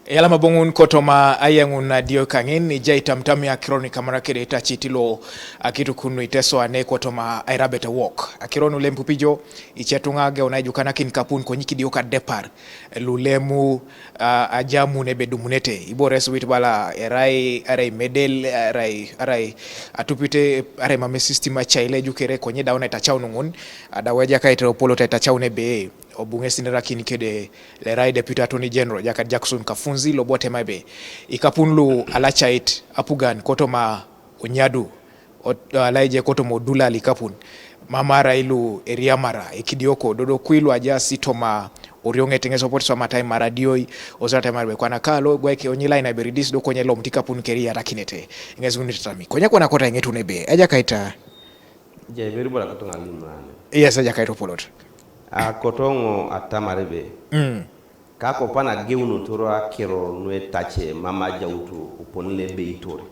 Yala mabongun kotoma ayangun na dio kangin ni jai tamtami ya kironi kamara kede Etace tilo Akituk kunu Iteso ane kotoma AIRABET WOK. Akironu lempu pijo ichetunga ge onajukana kin kapun konyiki dioka depar lulemu ajamu nebe dumunete ibore suwit bala erai medel erai atupite erai mame sistema chaile jukere konye daona itachau nungun adaweja kaitero polo itachau nebe obunge sinera kini kede lerai deputy attorney general Jakat Jackson kafunzi lobote mabe ikapunlu alachait apugan kotoma onyadu alaije kotoma odula likapun mamara ilu eriamara ikidioko dodo kwilu aja sitoma orionge tengeso poti soma time maradioi ozata marbe kwa nakalo gweke onyila ina beridis do konye lo mtika pun keria rakinete ingezu Itatami konya kwa nakota ngetu nebe aja kaita je veru bora katonga limane yes aja kaito polot a kotongo atamarebe kako pana gewno toro akero no Etace mama jawtu uponle beitori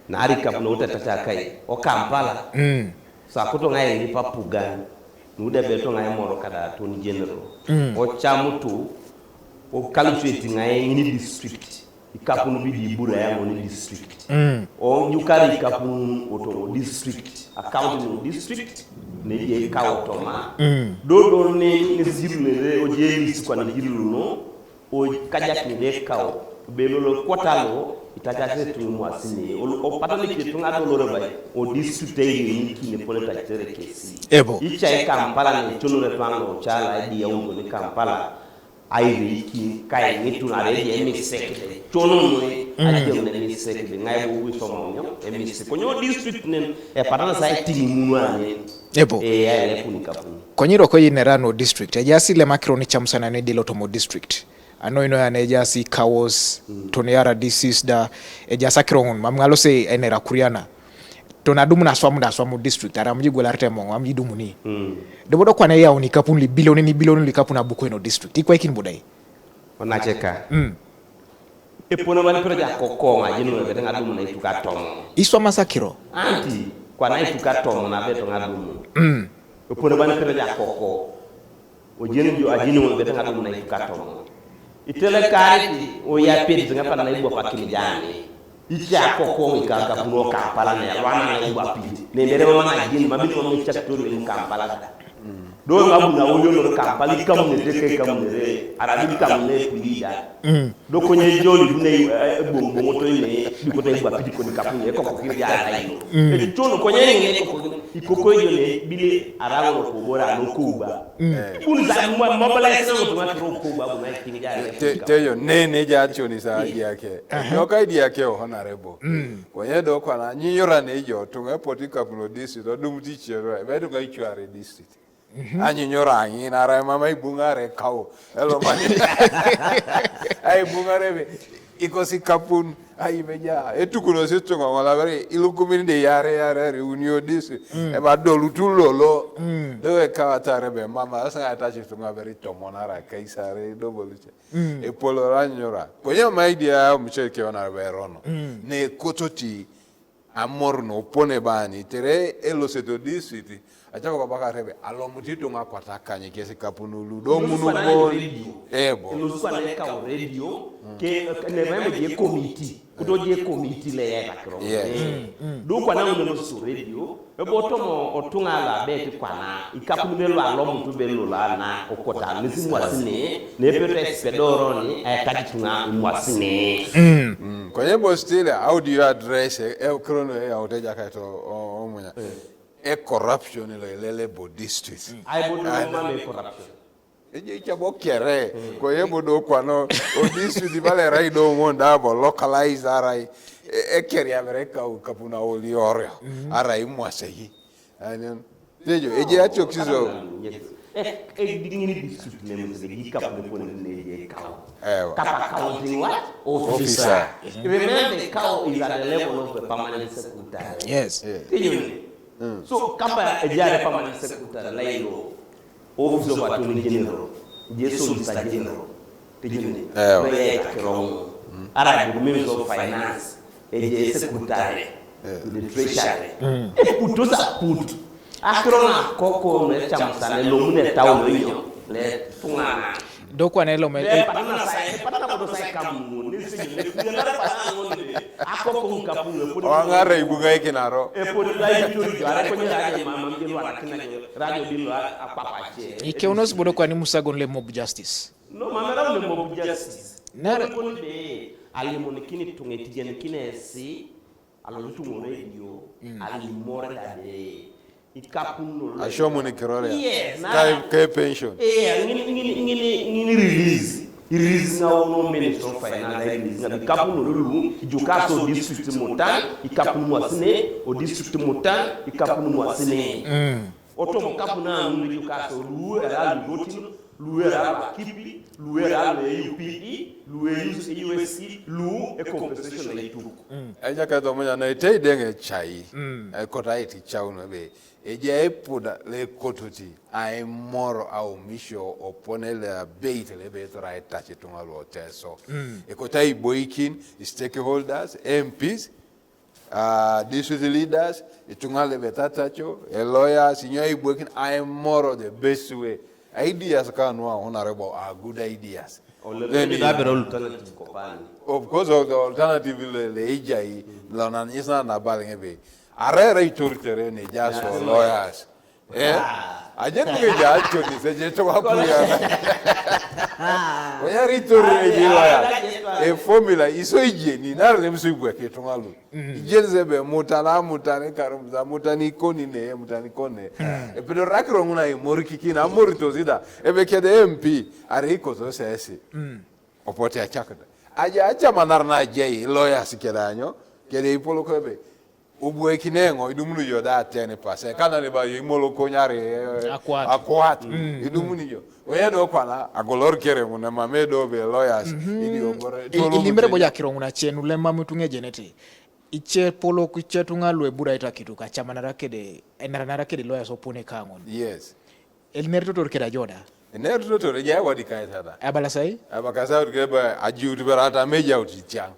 na arika no utata kai o Kampala sa kotonga yeli papugan nude beto ngai moro kada ton general o chamutu o calculate ngai ni district ikapunu bidi bura ya ni district o nyukari ikapunu oto district account district ne je kawtoma do ne ziru ne o je list kwa ne jiru no o kajak ni de kaw be lolo kotalo Itace tu mwasini o patani ki tunga do loro bay o district ni ki ne poleta tere kesi ebo icha Kampala ni tunu repando chala di yaundo ni Kampala airi ki kai ni tunare di emisek tunu no aje ne emisek de ngai bo wi somo nyo emisek konyo district nen e patana sa tini muane ebo ele punika pun konyiro ko yinerano district ajasi le makro ni chamsana ne dilotomo district anoino ya nejasi kawos toniara disease da ejasa kirongun mamngalo se enera kuriana tonadumu na swamu district aramji golarte mongo amji dumuni debodo kwa na ya unika punli biloni likapuna buko ino district ikwa ikin bodai onacheka epona bali proja kokonga jinu be ngadumu na ituka tomo iswa masakiro anti kwa na ituka tomo na beto ngadumu epona bali proja koko ojenu jo ajinu be ngadumu na ituka tomo itele kariti o ya pedi nga pana ibo pakini jani icha koko ikaka kuno Kampala ne wana na ibo apidi ne ndere mama na jini mabini mama chaktori ni Kampala do ngabu na oyo no Kampala kamu ne teke kamu ne arabi kamu ne kulida do konye joli ne bongo moto ne biko te ibo apidi ko ni kapu ne koko kiri ya ayi e tono konye ne ikoko yo ne bile arago ko bora no kuba unza mabala sana to matro kuba bu na kingi ya teyo ne ja choni sa yake yoka idi yake honorable konye do kwa na nyiyora ne jo tunga politika puno district do dumti chero e bedo ga ichware district anyinyora anyi na ra mama ibungare kawo elo mani ai bungare ikosi kapun ai meja etukuno sisto ngala bari ilukumini de yare reunio disi e ba dolu tulolo dewe kawatare be mama asa Etace tunga bari tomonara kaisare doboluche e polora nyora konyo maidia mcheke wana berono ne kototi amorno pone bani tere elo seto district achako kwa baka rebe alomutito nga kwataka nyekesi kapunulu do munugo ebo elusuka na ka radio ke ne meme je committee kuto je committee le ya kro do kwa na no so radio e botomo otunga la beti kwa na ikapunu belo alomutu belo la na okota nisi mwasine ne peto expedoro ni kaditunga mwasine kwenye bostile how do you address krono ya oteja kaito omunya corruption le bo district ai bodo mama corruption eje chabo kere ko yebo do kwano o district bale rai do ngonda bo localize arai kere America u kapuna oli ore arai mwasei anen dejo eje acho kizo dingini district ne mo se gi kapuna ko ne je kawo kapa counting what officer remember kawo is at the level of a permanent secretary yes so kamba ejare permanent secretary lailo office of attorney general jeso lisa general tejini be akron ara the minister of finance eje secretary the treasury e putosa put akrona koko ne chamsane lo mune tawo yo le tungana do kwa nelo me to sai kamu ni se ni ngala pa ngone ako ko kapu ko Wangare ibuga ikinaro. e po dai turi gare ko ni radio mama ngelo akina radio dilo apapache ike unos bodo kwa ni musagon le mob justice no mama ra le mob justice nare ko de ali mon kini tungeti jen kinesi alo lutungo radio ali more da de ikapuno Ashomo ni kirole. yes Kai pension. ngini release na ono minister of finance release na ikapuno lulu ijukaso district motan ikapuno wasine o district motan ikapuno wasine otomo kapuna ndu ijukaso lu era lutin lu era kipi lu era le UPE lu USC lu e compensation na itu Aja ka to monya na ite denge chai. Kota iti chauno be. Eje epuda le kototi ai moro au misho opone le bait le betora Etace tungalo Iteso. Ekota iboikin stakeholders, MPs, district leaders, itungale betatacho, lawyers, inyo iboikin ai moro the best way. Ideas kanwa honorable are good ideas. Of course, the alternative le ijai lanan isna na balengebe. Arera iturtere ne jaso lawyers. Aje kuge jacho ni seje to wapuya. Oya riturre ni lawyer. E formula iso ije ni na le msu ibwe ke tongalu. Ijenze be mutani karumza mutani koni ne mutani kone. E pedo rakro nguna e moriki kina morito zida. E be kede MP are iko so sese. Opote achakada. Aja manarna jei lawyers kedanyo kede ipolo kwebe. Ubwe kinengo idumunu yoda 10%. Kana ne ba yimolo konyare akwat. Idumunu yo. Oyedo kwana agolor kere muna mamedo be lawyers ini obore. ilimbre boja kironguna chenu le mamu tunge jeneti. Iche polo kuche tungalwe bura ita kituka chama narakede narakede lawyers opone kangon. Yes. El nerto keda joda. Nerto to reja wadi kaita. Abala sai? Abakasa urgeba ajiu berata meja utichang.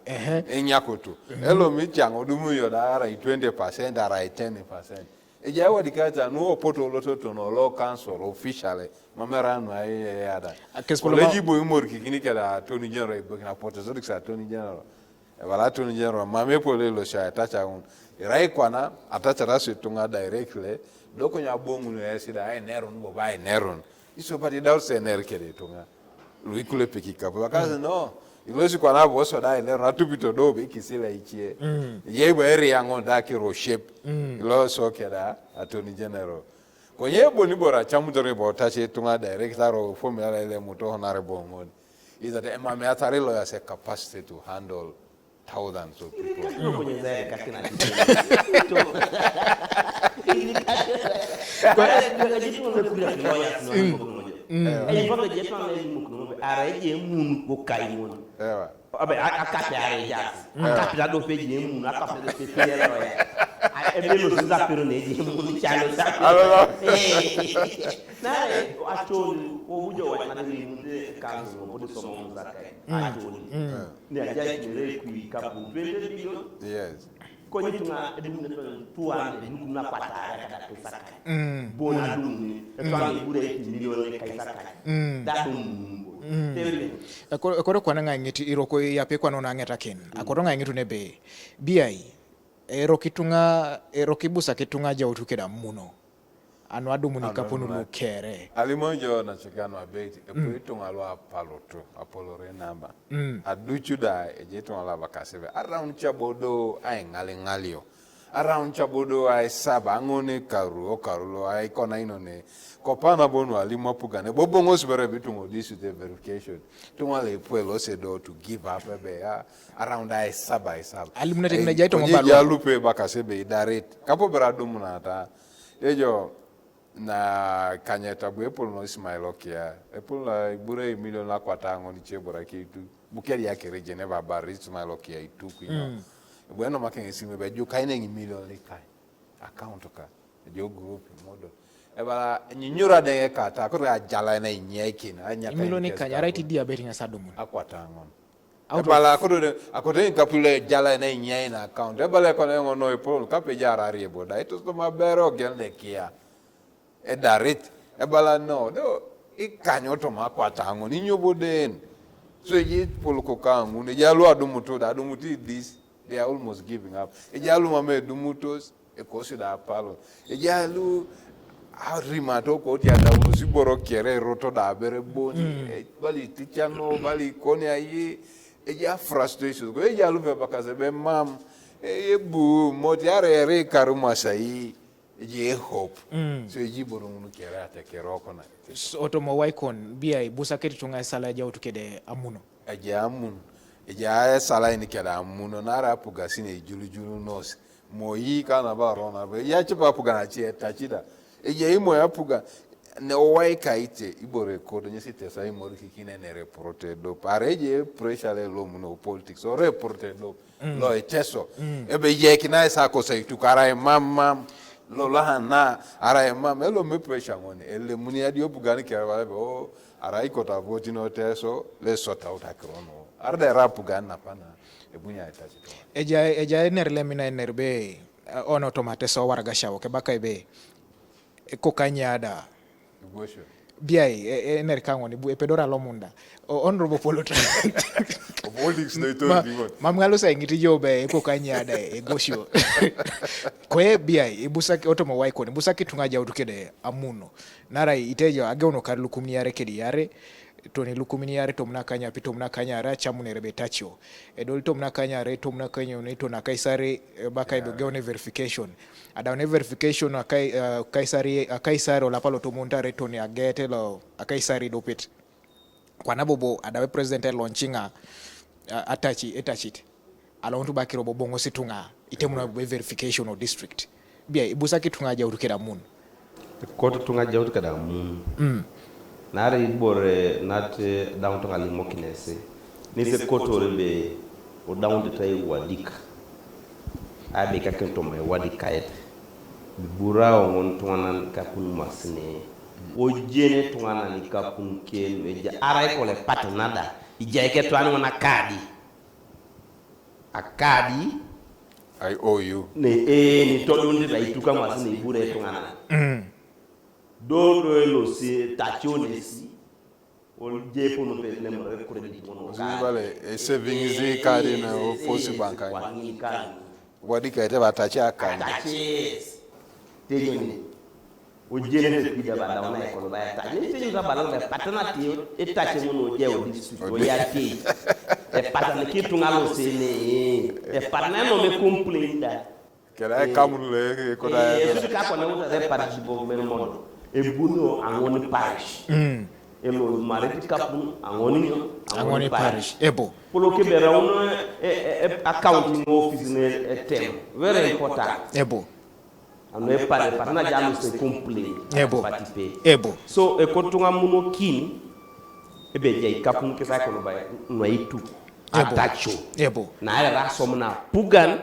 Enyakutu. Elo michang odumu yoda ara 20% ara 10%. Eja wadi kaita no poto loto to no law council officially. Mamerano ay yada. Oleji bo imorki kini keda Attorney General Burkina Faso zodiksa Attorney General. Wala Attorney General mame pole lo sha Etace un. Irai kwana Etace rasu tunga directly doko nya bongu no esida ay neron bo bay neron. Iso pati daw sener kede tunga. Luikule pekika. Bakaza no. Ilosi kwa nabo oso da neron atupito do be kisila ichie. Yebo eri yango da kiro shape. Ilo so keda Attorney General. Kwenye bo ni bora chamudore bo Etace tunga director of formula ile muto honorable ngoni. Is that emame atari lawyers a capacity to handle thousands of people. Yes. Kwenye tunga tuande nukuna patara kada tusaka bona dumi etwange bure milioni kaisaka datum akoro kwana ngangeti iroko yape kwa nona ngeta ken akoro ngangetu nebe bi erokibusa kitunga ja utukeda muno anu adumuni kapunu lukere alimonjo na chikano abeti epuitunga lwa paloto apolore namba aduchuda ejetunga lwa bakasebe around chabodo ay ngalio around chabodo ay saba angone karulo ay kona inone kopana bonu alimapugane bobongo sibere bitungo this is the verification tunga le puelo sedo to give up around ay saba alimunete kuna jaito ngobalo ya lupe bakasebe direct kapo beradumu na ta ejo na kanyeta bu epol no Ismail okia epol la ibure million la kwatango ni chebora kitu bukeri yake rejene babari Ismail okia ituku ino bueno makenge sime be jo kaine ngi million le kai account ka jo group modo ebala nyinyura de kata ko ajala na nyeki na anya million ka ya right dia betting asadumu akwatango ebala ko de kapule jala na nyai na account ebala ko no epol ka pe jara riebo da ito to mabero gelde kia edarit ebala no do ikanyo to makwatango ni nyoboden So eji poloko kangu ne jalu adumuto da adumuti this they are almost giving up. Ejalu mame dumutos e kosi da palo. Ejalu rimato ko ti ada musiboro kere roto da bere boni. Bali tichano bali koni ayi eja frustration. Ko ejalu be bakaze be mam bu motiare karuma sai eji hope. So eji boro munu kere ate kero kona. Otomo waikon biya busaketi tunga sala ja utukede amuno. Eja amuno. Eja sala ini kede amuno nara pugasine julu nos. Moyi kana ba rona be ya chipa puga na chi etachida. Eja imo ya puga ne owai kaite ibore kodo nyesi tesa imo kikine ne reporte do pareje pressure le lo muno politics o reporte do lo Iteso ebe je kina sa ko sai tukara mama lo la na ara mama elo me pressure ngone ele muni adi opuga ni kera ba o ara ikota voti no Iteso le sort out akrono arda rapuga na pana ebunya Etace eja nerle mina nerbe ono tomate so warga shawo ke baka be ko kanyada biai ener kango ni bu epedora lomunda honorable polota politics no to mamngalo sa ngiti jobe ko kanyada egosho ko biai ibusaki otomo waiko ni busaki tungaja utukede amuno nara itejo ageuno kar lukumi yare kedi yare toni lukumi yare to mnakanya pito mnakanya ra chamune rebetacho edol to mnakanya re to mnakanya ne to na kaisari baka ibegone verification adawne verification akai kaisari olapalo to montare to ni agete lo akaisari dopet kwa nabobo adawe president launchinga Etace alontu bakiro bobongo situnga itemuna verification of district bia ibusaki tunga ja utukeda mun ko tunga ja utukeda mun nare ibore nate downto ngali mokinese ni se kotore be o downto tay wadika abe ka kento me wadika et bura on tuana ka kun masne o jene tuana ni ka kun ken me ja aray ko le patnada ije ke tuana na kadi akadi I owe you ne ni todundi da ituka masne bure tuana do elo si tachonesi o jepo no pe ne mo credit mono vale savings card na fosi banka wadi ka ite batachi aka tejoni o jene ne pida ba da na ko ba ta ni teju ga bala ba patana ti Etace mono je o district o ya ti e patana ki tungalo se ne e patana no me complainda kera kamule ko da e su ka ko na uta de parti bo men modo e buno angoni parish elo mariti kapun angoni parish ebo polo ke bera uno accounting office ne tem very important ebo ano e pare parna jamu se complete ebo participer ebo so e ko tunga muno kini e be jay kapun ke sa ko no bay no yitu atacho ebo na ara somna pugan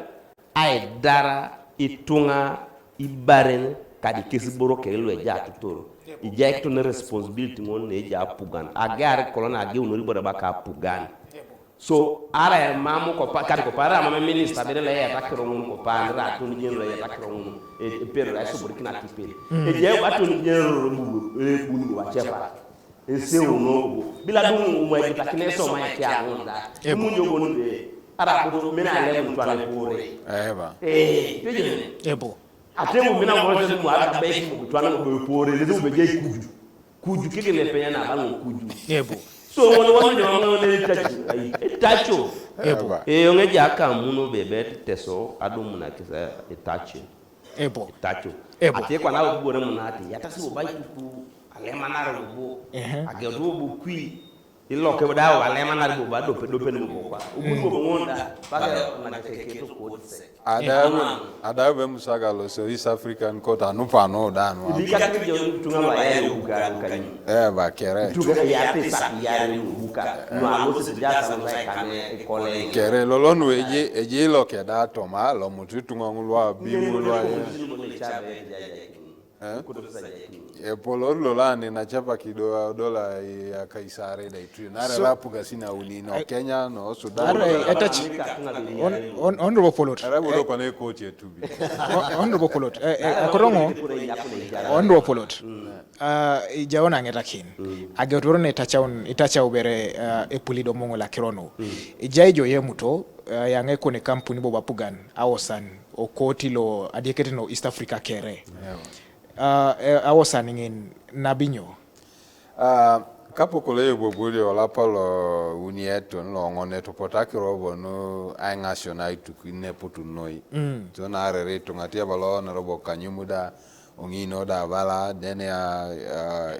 ay dara itunga ibaren kadi kesiboro kelo e ja tutoro i jekto ne responsibility mon ne ja pugan agar kolona age unori boda baka pugan so ara mamu ko kadi ko para mama minister be le ya takro mun ko pandra to ni jeno ya takro mun e per la so burkina tipel e je bato ni jeno mbugo e bunu wa chefa e se uno bila dum mo e takne so ma e kya onda e mun jogo ni ara ko mena le mun twa le pore eba tejene ebo atemu mina mo se mu aka be ki twa na bo pore le do be je kuju kike le penya na ba kuju ebo so won ne Etace ebo onge jaka muno bebe Iteso adum na kisa Etace ebo ate kwa na bore mu na ate yata si obai ku alema na rubo age do bu kui ilo ke da wa alema na rubo ba do pe no kwa ubu bo ngonda ba na ke to ko se adawe musaga lo so East African court anupa no dan wa bika ke jo tunga ba ya buka kan ba kere tunga ya te sa ya ni buka no alo se ja sa no ka ne kole kere lolo no eje lo ke da to ma lo mutu tunga ngulwa bi ngulwa Polor lolani na chapa kidoa dola ya kaisare da itu nare rapu gasina uni no Kenya no Sudan Etace honorable polot arabu do kone coach etubi honorable polot akorongo honorable polot ijaona ngeta kin agotoro ne itacha ubere epulido mongo la kirono ijaijo yemuto yange kone kampuni boba pugan awosan okotilo adiekete no East Africa kere awosan ngin nabinyo kapo kole bobuli ola palo unieto no ngone to potaki robo no ai national to kine potu noi to na rere to ngatia balo na robo kanyumuda ongino da bala dene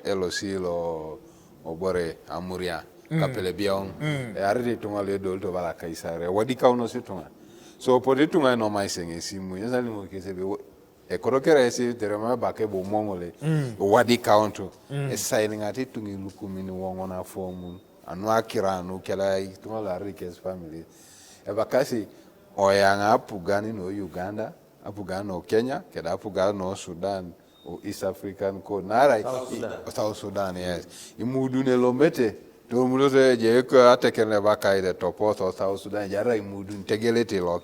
elosilo obore amuria kapele bion arere to ngale dol to bala kaisare wadi kauno situnga so potitunga no mai senge simu yesali mo kesebe e korokere esi terema bake bo mongole wadi kaunto esaili ngati tungi lukumini wongo na fomu anu akiranu kela itunga la Rikes family e bakasi oyanga apugani no Uganda apugani no Kenya keda apugani no Sudan o East African ko nara South Sudan yes imudu ne lomete to mudoze je ko atekene bakaide topo South Sudan jara imudu tegelete lok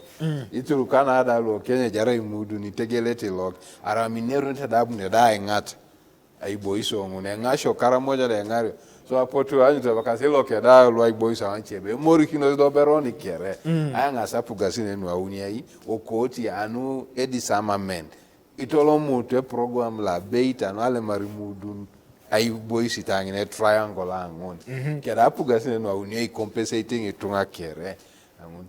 ituru Canada lo Kenya jara imudu ni tegelete lok ara minero ntadabu ne dai ngat ai boiso ngune ngasho karamoja le ngari so apotu anyu to bakaselo ke da lo ai boiso anchebe mori kino do beroni kere anga sapugasine no awuni ai okoti anu edisamamen itolo mutu program la beita no ale marimudun ai boisi tangine triangle angon kera apugasine no awuni ai compensating itunga kere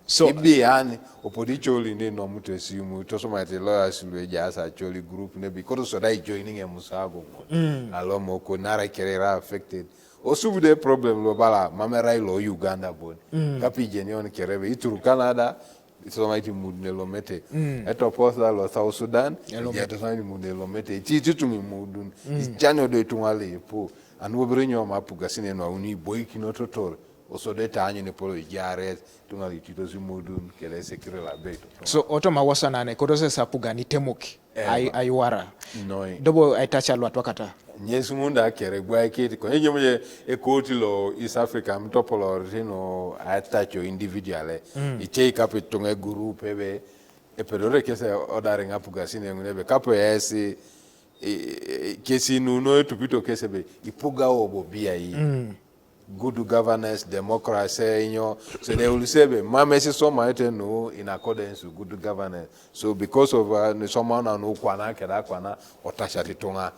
so ibi yani opodicholi ni no mutu esimu to so mate lawyer silwe jasa choli group ne because so dai joining e musago alomo ko nara kerera affected osubu de problem lo bala mamera lo Uganda bon kapi jenion kerebe ituru Canada so mighty mudne lo mete eto posta lo South Sudan ya to sani mudne lo mete titumi mudun jano de tunwale po anu brenyo mapugasine no uni boy kinototoro oso de tanyi ne polo jare tungali tito simudun kele sekire la beto so otoma wasana ne kodose sapugani temuki aiwara noi dobo aitacha lo atwakata nyesu munda kere gwa kiti ko nyemoje e koti lo East Africa mtopolo rino atacho individuale I take up tunga group ebe e pedore kese odare ngapugasine ngunebe kapo yesi kesi nuno tupito kese be ipuga obo bia yi good governance, democracy, so they will say, "Mamesi so might know in accordance with good governance." So because of someone who kwana keda kwana otashati tonga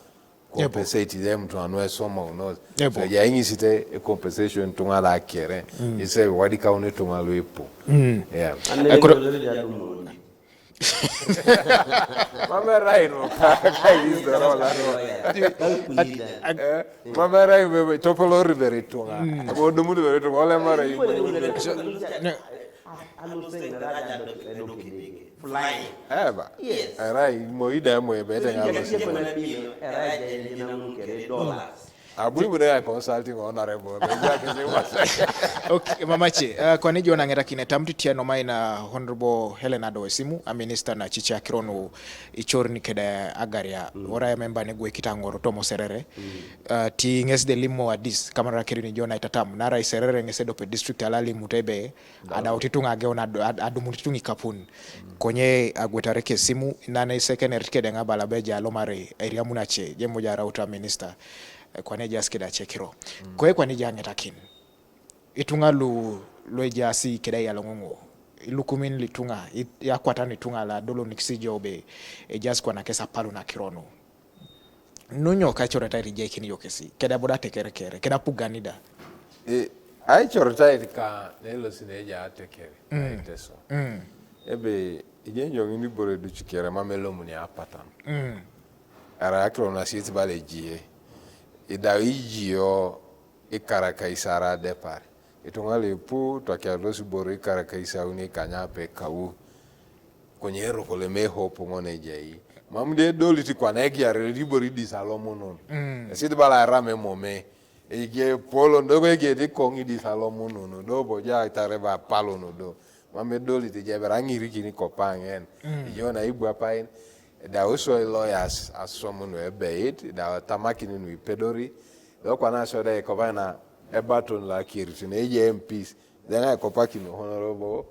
compensate them to annoy someone knows. So ya ingisite a compensation tonga la kere. He say wadi kaune tonga luipo. Yeah. Mama Rai no is the roller. Mama Rai we topolo riveri tonga. Abo dumu riveri tonga ole mara yi. Flying. Eba. Yes. Rai mo ida mo e bete ngalo. Abu bude consulting honorable. Okay, mamache kwa niji wanangeta kinetamti tia nomai na honorable Helena Doesimu a minister na chicha kirono ichorni keda agaria ora ya memba negwe kitangoro tomo serere ti ngesi de limo adis kamara kirini jona Itatam nara iserere ngese dope district alali mutebe ada utitunga ageona adumutitungi kapun konye agwetareke simu nana isekene rikede ngabala beja alomare area munache jemo jara uta minister kwa neja askeda chekiro kwa neja ngetakin itunga lo jasi kedai ya longongo ilukumin litunga ya kwatani tunga la dolo niksijobe jas kwa na kesa palo na kirono nunyo kachora tairi je kini yokesi keda bodate kere keda puganida ai chortai ka nelo sineja atekere Iteso ebe ijenyo ngini bore du chikere mamelo muni apatan ara akro na sit bale jie ida ijio ikaraka isara depart itongale pu twakia losi bore ikaraka isauni kanyape kawu konyero koleme hopo ngone jei mamde doliti kwa negi ya ribori di salomo non sit bala rame mome ege polo ndogo ege di kongi di salomo non do boja itareba palo no do mame doliti jebera ngiri kini kopangen yona ibu apain There are also lawyers as someone who obeyed. There are tamakini no pedori. The okwana so there kovana ebaton la kirti na MPs. Then I kopaki no honorable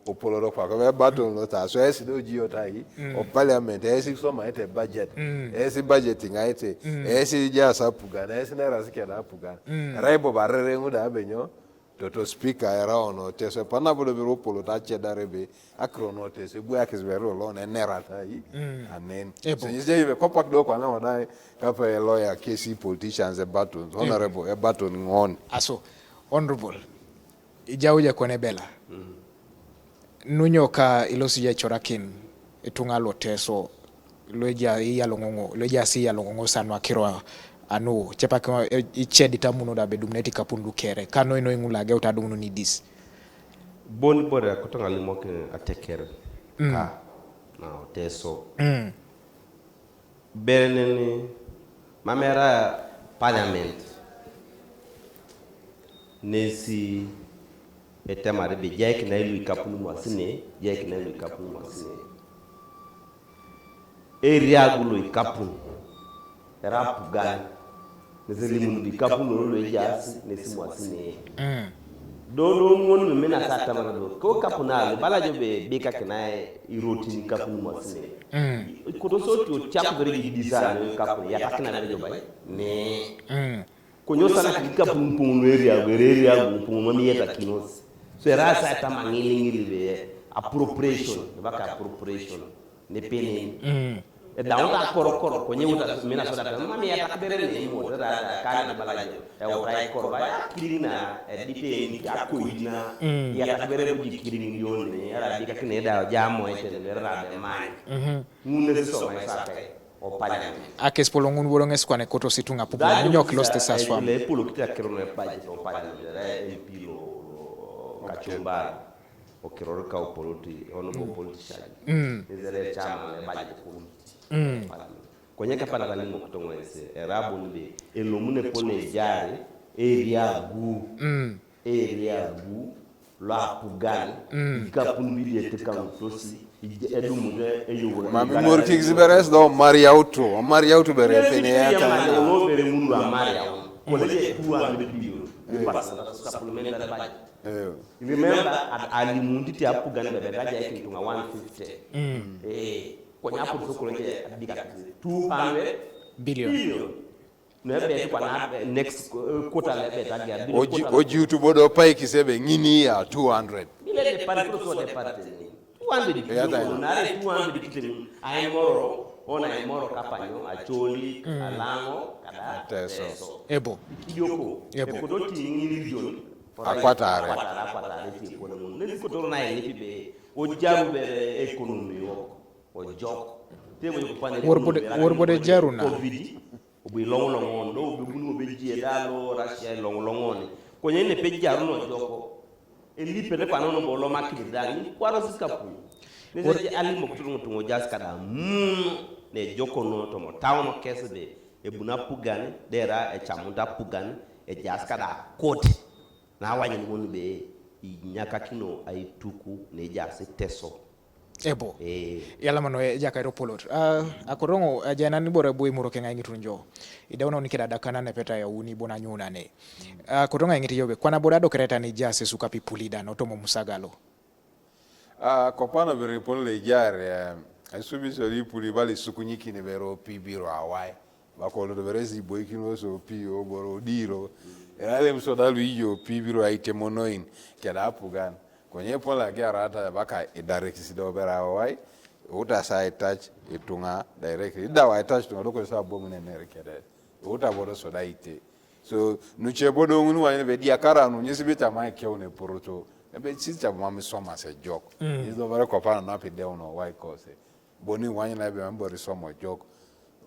opoloro kwa kwa ebaton no ta so esi do GOTA o parliament esi so ma ete budget. Esi budgeting aite. Esi jasa puga na esi na rasike na puga. Raibo barere nguda abenyo. Toto speaker era ono teso pana bolo biro polo ta cheda rebe akrono teso bu akis bero lo na nerata yi anen so you say we compact do kwa na wadai kapa a lawyer KC politicians a battles honorable a battle on aso honorable ijauja kwa nebela nunyo ka ilosi ya chorakin itunga lo teso loja ya longongo loja si ya longongo sanwa kirwa anu chepa kwa ichedi tamuno da bedumneti kapundu kere kano ino ingula ge utadumunu ni dis boni bore kutonga limoke atekere ka na teso beneni mamera parliament nesi etemare be jeki na ilu kapunu masine jeki na ilu kapunu masine area gulo ikapunu era pugan nezeli mundi kapunu lo ejasi nesi mwasine do ngon mena sata marado ko kapuna bala jobe be kakinae iroti ni kapunu mwasine ko to soto chap gari gidisa no kapunu ya kakina na joba ne ko nyosala kapunu punu area punu mami yeta kinos so era sata mangili be appropriation baka appropriation ne peni daunta koro ko nyewuta mina soda mami ya takbere ne mo da kana balajo e wray koro ba kirina dipe ni akoyina ya takbere bu kirina yone ara dika kine da jamo ete ne rabe mai munne so mai sate o panya akes polongun woronge skwane koto situnga pupo nyok loste saswa le polo kita kero ne paje o panya ne empilo kachumba o kero ka o politi ono bo politician ezere chama le baje ko kwenye kapana kalimo kutongwese erabu nbe elomune pone jare area gu la pugan kapun bilie te kan tosi edumu de eyo mami morti exberes do mariauto bere pene ya ta no bere mundu amaria ko le tuwa be biyo passa supplementary budget remember at alimundi ti apugan be gaja yake tunga 150 konya hapo soko lake abika 200 billion nebe kwa na next quarter lebe tagia oji utubodo pai kisebe ngini ya 200 ile de pare ko so de pare 200 na 200 kitin ay moro kapanyo acholi alango kada teso ebo yoko ko do ti ngini jon akwatare ti ko ne ko to na ile be o jaru be economy yo o jok tebo yupane worbode jaruna covid obi longo ndo obi bunu obi jie dalo Russia longo ko nyene pe jaruno joko eli pele panono bolo makili dani kwaro siskapu ne ali mo kutungo tungo jaskada ne joko no to mo tawno kesde e buna pugane dera e chamuta pugane e jaskada koti na wanyi ngoni be nyaka kino ay tuku ne jase teso ebo yala mano ya kairo polot akorongo jana ni bore boy muro kenga ngitu njo idawno nikida dakana ne peta ya uni bona nyuna ne akoronga ngiti yobe kwana boda kereta ni jase suka pipulida no tomo musagalo kopana bere polle jare asubi so lipuli bali sukunyiki ne bero pibiro awai bakolo de berezi boy kino so pio boro diro ele msodalu iyo pibiro aitemonoin keda apugan kwenye pola kia rata baka direct sido bera wai uta sai touch itunga directly ida wa touch tunga loko sa bomu ne nerekede uta bodo so daite so nuche bodo ngunu wa ne dia kara nu nyisi beta mai ke one poroto ebe chicha mama soma se jok izo bare ko pa na pe de ono wai cause boni wa na be mbo ri somo jok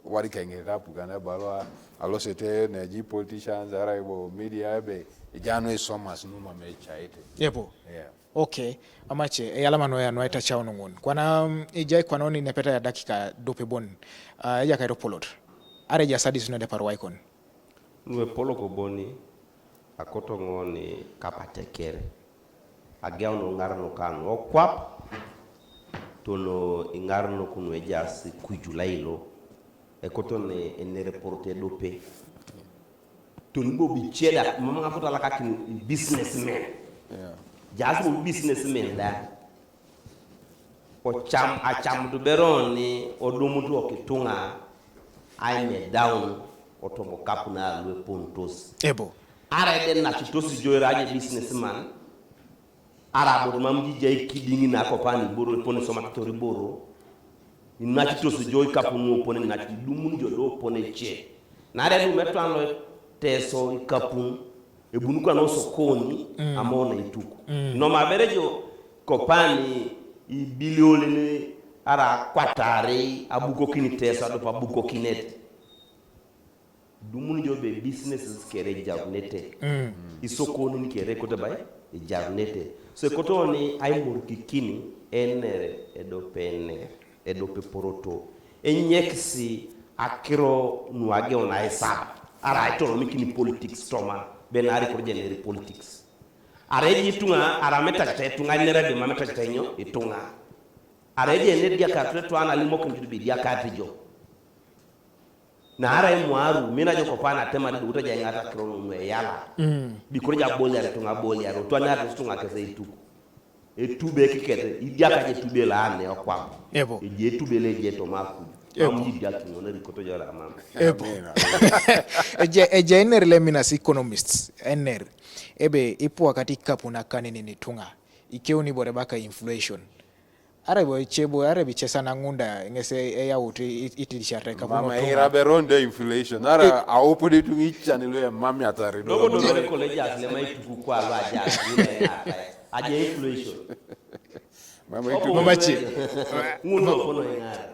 wari kenge rapu gana balwa alosete ne ji politicians araibo media ebe ijano somas numa me chaite yebo yeah. Okay, amache yala mano ya noita chao nungun. Kwana ijai kwa noni nepeta ya dakika dope bon. Ya kairo polot. Are ja sadis no de parwa ikon. Nwe polo ko boni akoto ngoni kapate kere. Agea no ngarno kanu. O kwap tono ingarno kuno ejas kujulailo e kotone ene reporter dope ton bo bi cheda mama ngafota la kakin businessman jas mo businessman da o cham a cham du beroni o dumutu o kitunga ay me down o to mo kapna lo pontos ebo ara den na chitos joiraje businessman ara bo mam ji jay kidingi na ko pani boro poni so maktori boro na chitos joy kapunu poni na chi dumun jodo poni che na re du meto an lo teso kapun e bunu ko no so koni amona ituko no ma berejo ko pani i biliole ne ara kwatare abuko kini teso do pa buko kinet dumun jobe businesses kere jarnete isoko ni kere ko bay e jarnete se koto ni ay murki kini enere edo pene edo pe poroto enyeksi akiro nuage ona esaba ara ito mikini politics toma benari ko jeneri politics areji tunga arameta tunga nere de mameta tenyo itunga areji ne dia ka treto ana limo kunju bi dia ka tijo na ara mwaru mina jo ko pana tema de uta janga ta kro no yala bi ko ja bolya tunga bolya to na to tunga ke se itu e tube kikete idia ka je tube la ne okwa ebo e je tube le je to maku ebo idia ki no ne ko to jara mama ebo eje ener le minas economists ener ebe ipo wakati kapuna kanene ni tunga ikeuni bore baka inflation arebo chebo arebi chesa na ngunda ngese ya uti itilisha kapuna mama iraberonde inflation ara aopode tu ichani lo mama atari do do le college as le mai tuku kwa ba ja ni na aje inflation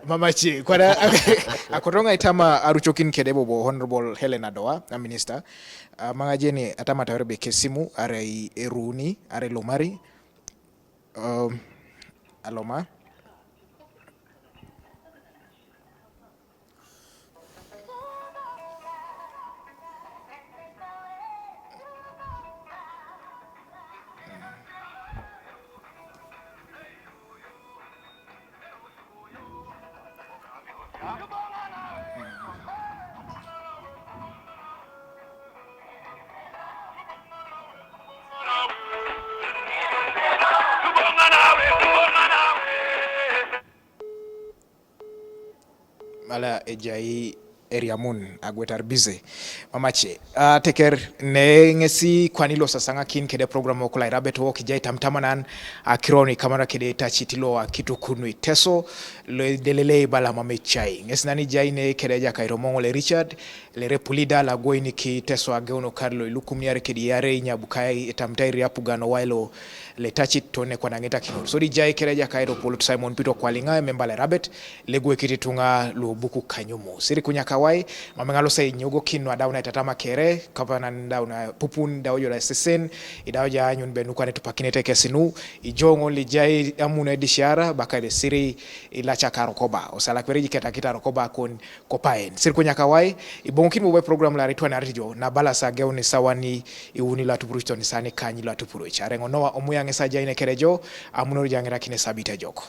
mamachi kwara akotonga itama aruchokin kedebo bo honorable Helena Doa a minister mangajeni atama tawerbe kesimu are eruni are lomari aloma ala ejai area mun agwetar bize mamache teker ne ngesi kwanilo sasanga kin kede program ko AIRABET WOK jai tamtamanan akironi kamera kede Etace tilo Akituk nu Iteso le delele bala mamechai ngesnani jai ne kede ja kairo mongole Richard le repulida la goini ki Iteso ageuno Carlo ilukumyare kede yare nyabukai etamtairi apugano wailo le Etace tone kwa nangeta kino so di jai kede ja kairo Paul Simon Pito kwalinga memba AIRABET legwe kititunga lo buku kanyumu siri kunyaka wai mamengalo say nyogo kinwa dauna Itatama kere kapana dauna pupun daojo la sesen idaoja anyun benu kwa netu pakinete kesinu ijongo lijai amuna edishara bakade siri ilacha karokoba osala kwereji kita rokoba kon kopaen siri kunya kawai ibonkin mwe program la ritwa na rijo na balasa geuni sawani iuni la tupurucho ni sani kanyi la tupurucho arengo noa omuyange saja ine kerejo amuno jangira kine sabite joko